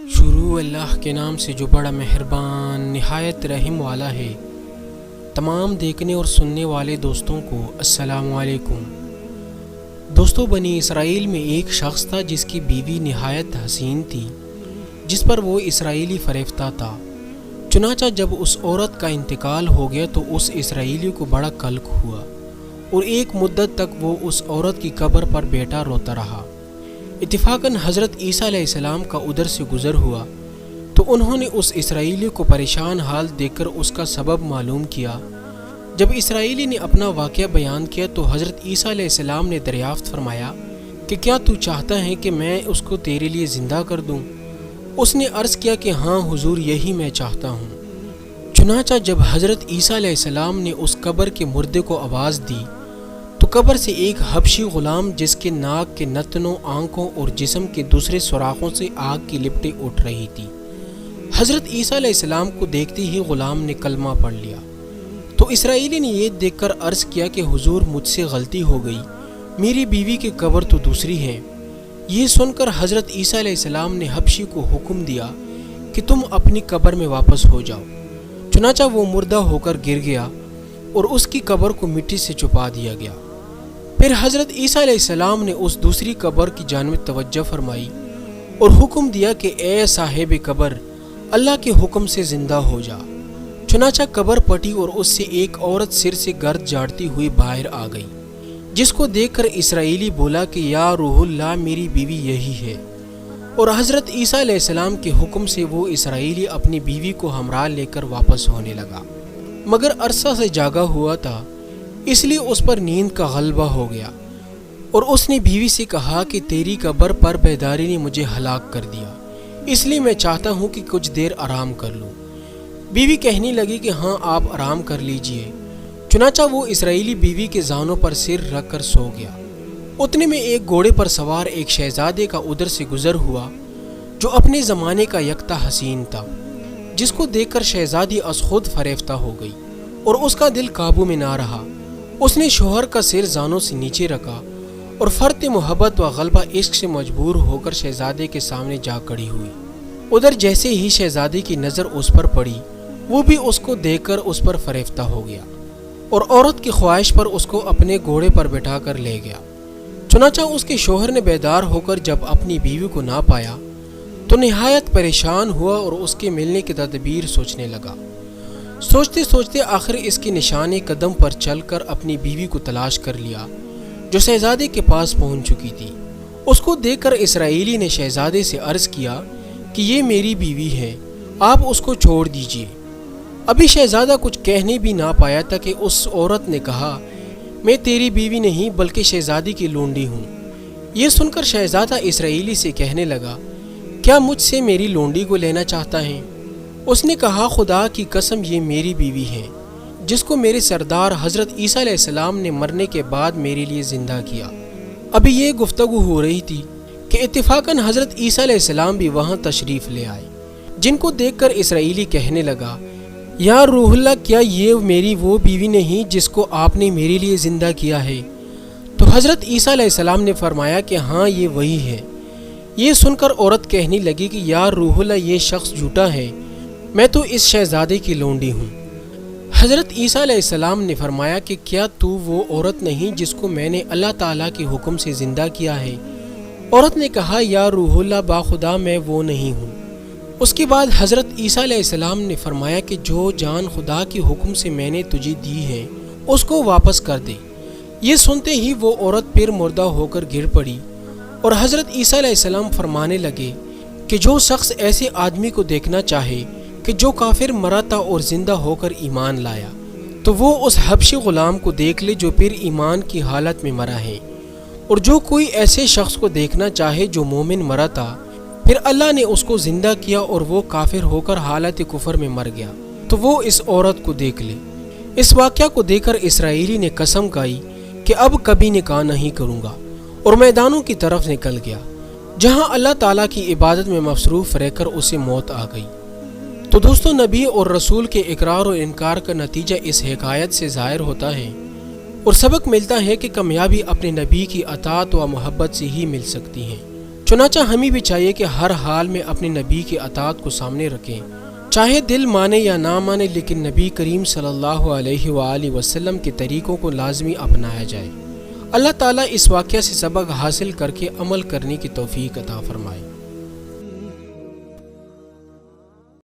شروع اللہ کے نام سے جو بڑا مہربان نہایت رحم والا ہے۔ تمام دیکھنے اور سننے والے دوستوں کو السلام علیکم۔ دوستو، بنی اسرائیل میں ایک شخص تھا جس کی بیوی نہایت حسین تھی، جس پر وہ اسرائیلی فریفتہ تھا۔ چنانچہ جب اس عورت کا انتقال ہو گیا تو اس اسرائیلی کو بڑا قلق ہوا اور ایک مدت تک وہ اس عورت کی قبر پر بیٹھا روتا رہا۔ اتفاقاً حضرت عیسیٰ علیہ السلام کا ادھر سے گزر ہوا تو انہوں نے اس اسرائیلی کو پریشان حال دیکھ کر اس کا سبب معلوم کیا۔ جب اسرائیلی نے اپنا واقعہ بیان کیا تو حضرت عیسیٰ علیہ السلام نے دریافت فرمایا کہ کیا تو چاہتا ہے کہ میں اس کو تیرے لیے زندہ کر دوں؟ اس نے عرض کیا کہ ہاں حضور، یہی میں چاہتا ہوں۔ چنانچہ جب حضرت عیسیٰ علیہ السلام نے اس قبر کے مردے کو آواز دی تو قبر سے ایک حبشی غلام، جس کے ناک کے نتنوں، آنکھوں اور جسم کے دوسرے سوراخوں سے آگ کی لپٹیں اٹھ رہی تھی۔ حضرت عیسیٰ علیہ السلام کو دیکھتے ہی غلام نے کلمہ پڑھ لیا۔ تو اسرائیلی نے یہ دیکھ کر عرض کیا کہ حضور، مجھ سے غلطی ہو گئی، میری بیوی کی قبر تو دوسری ہے۔ یہ سن کر حضرت عیسیٰ علیہ السلام نے حبشی کو حکم دیا کہ تم اپنی قبر میں واپس ہو جاؤ۔ چنانچہ وہ مردہ ہو کر گر گیا اور اس کی قبر کو مٹی سے چھپا دیا گیا۔ پھر حضرت عیسیٰ علیہ السلام نے اس دوسری قبر کی جانب توجہ فرمائی اور حکم دیا کہ اے صاحب قبر، اللہ کے حکم سے زندہ ہو جا۔ چنانچہ قبر پٹی اور اس سے ایک عورت سر سے گرد جاڑتی ہوئی باہر آ گئی، جس کو دیکھ کر اسرائیلی بولا کہ یا روح اللہ، میری بیوی یہی ہے۔ اور حضرت عیسیٰ علیہ السلام کے حکم سے وہ اسرائیلی اپنی بیوی کو ہمراہ لے کر واپس ہونے لگا، مگر عرصہ سے جاگا ہوا تھا، اس لیے اس پر نیند کا غلبہ ہو گیا اور اس نے بیوی سے کہا کہ تیری قبر پر بیداری نے مجھے ہلاک کر دیا، اس لیے میں چاہتا ہوں کہ کچھ دیر آرام کر لوں۔ بیوی کہنے لگی کہ ہاں، آپ آرام کر لیجئے۔ چنانچہ وہ اسرائیلی بیوی کے زانوں پر سر رکھ کر سو گیا۔ اتنے میں ایک گھوڑے پر سوار ایک شہزادے کا ادھر سے گزر ہوا جو اپنے زمانے کا یکتا حسین تھا، جس کو دیکھ کر شہزادی از خود فریفتہ ہو گئی اور اس کا دل قابو میں نہ رہا۔ اس نے شوہر کا سر زانوں سے نیچے رکھا اور فرط محبت و غلبہ عشق سے مجبور ہو کر شہزادے کے سامنے جا کھڑی ہوئی۔ ادھر جیسے ہی شہزادے کی نظر اس پر پڑی، وہ بھی اس کو دیکھ کر اس پر فریفتہ ہو گیا اور عورت کی خواہش پر اس کو اپنے گھوڑے پر بٹھا کر لے گیا۔ چنانچہ اس کے شوہر نے بیدار ہو کر جب اپنی بیوی کو نہ پایا تو نہایت پریشان ہوا اور اس کے ملنے کی تدبیر سوچنے لگا۔ سوچتے سوچتے آخر اس کے نشان قدم پر چل کر اپنی بیوی کو تلاش کر لیا، جو شہزادے کے پاس پہنچ چکی تھی۔ اس کو دیکھ کر اسرائیلی نے شہزادے سے عرض کیا کہ یہ میری بیوی ہے، آپ اس کو چھوڑ دیجئے۔ ابھی شہزادہ کچھ کہنے بھی نہ پایا تھا کہ اس عورت نے کہا، میں تیری بیوی نہیں بلکہ شہزادی کی لونڈی ہوں۔ یہ سن کر شہزادہ اسرائیلی سے کہنے لگا، کیا مجھ سے میری لونڈی کو لینا چاہتا ہے؟ اس نے کہا، خدا کی قسم، یہ میری بیوی ہے، جس کو میرے سردار حضرت عیسیٰ علیہ السلام نے مرنے کے بعد میرے لیے زندہ کیا۔ ابھی یہ گفتگو ہو رہی تھی کہ اتفاقاً حضرت عیسیٰ علیہ السلام بھی وہاں تشریف لے آئے، جن کو دیکھ کر اسرائیلی کہنے لگا، یا روح اللہ، کیا یہ میری وہ بیوی نہیں جس کو آپ نے میرے لیے زندہ کیا ہے؟ تو حضرت عیسیٰ علیہ السلام نے فرمایا کہ ہاں، یہ وہی ہے۔ یہ سن کر عورت کہنے لگی کہ یا روح اللہ، یہ شخص جھوٹا ہے، میں تو اس شہزادے کی لونڈی ہوں۔ حضرت عیسیٰ علیہ السلام نے فرمایا کہ کیا تو وہ عورت نہیں جس کو میں نے اللہ تعالیٰ کے حکم سے زندہ کیا ہے؟ عورت نے کہا، یا روح اللہ، باخدا میں وہ نہیں ہوں۔ اس کے بعد حضرت عیسیٰ علیہ السلام نے فرمایا کہ جو جان خدا کے حکم سے میں نے تجھے دی ہے، اس کو واپس کر دے۔ یہ سنتے ہی وہ عورت پھر مردہ ہو کر گر پڑی اور حضرت عیسیٰ علیہ السلام فرمانے لگے کہ جو شخص ایسے آدمی کو دیکھنا چاہے کہ جو کافر مرا تھا اور زندہ ہو کر ایمان لایا، تو وہ اس حبشی غلام کو دیکھ لے جو پھر ایمان کی حالت میں مرا ہے، اور جو کوئی ایسے شخص کو دیکھنا چاہے جو مومن مرا تھا، پھر اللہ نے اس کو زندہ کیا اور وہ کافر ہو کر حالت کفر میں مر گیا، تو وہ اس عورت کو دیکھ لے۔ اس واقعہ کو دیکھ کر اسرائیلی نے قسم کھائی کہ اب کبھی نکاح نہیں کروں گا، اور میدانوں کی طرف نکل گیا، جہاں اللہ تعالیٰ کی عبادت میں مصروف رہ کر اسے موت آ گئی۔ تو دوستو، نبی اور رسول کے اقرار اور انکار کا نتیجہ اس حکایت سے ظاہر ہوتا ہے اور سبق ملتا ہے کہ کامیابی اپنے نبی کی اطاعت و محبت سے ہی مل سکتی ہے۔ چنانچہ ہمیں بھی چاہیے کہ ہر حال میں اپنے نبی کی اطاعت کو سامنے رکھیں، چاہے دل مانے یا نہ مانے، لیکن نبی کریم صلی اللہ علیہ وآلہ وسلم کے طریقوں کو لازمی اپنایا جائے۔ اللہ تعالیٰ اس واقعہ سے سبق حاصل کر کے عمل کرنے کی توفیق عطا فرمائے۔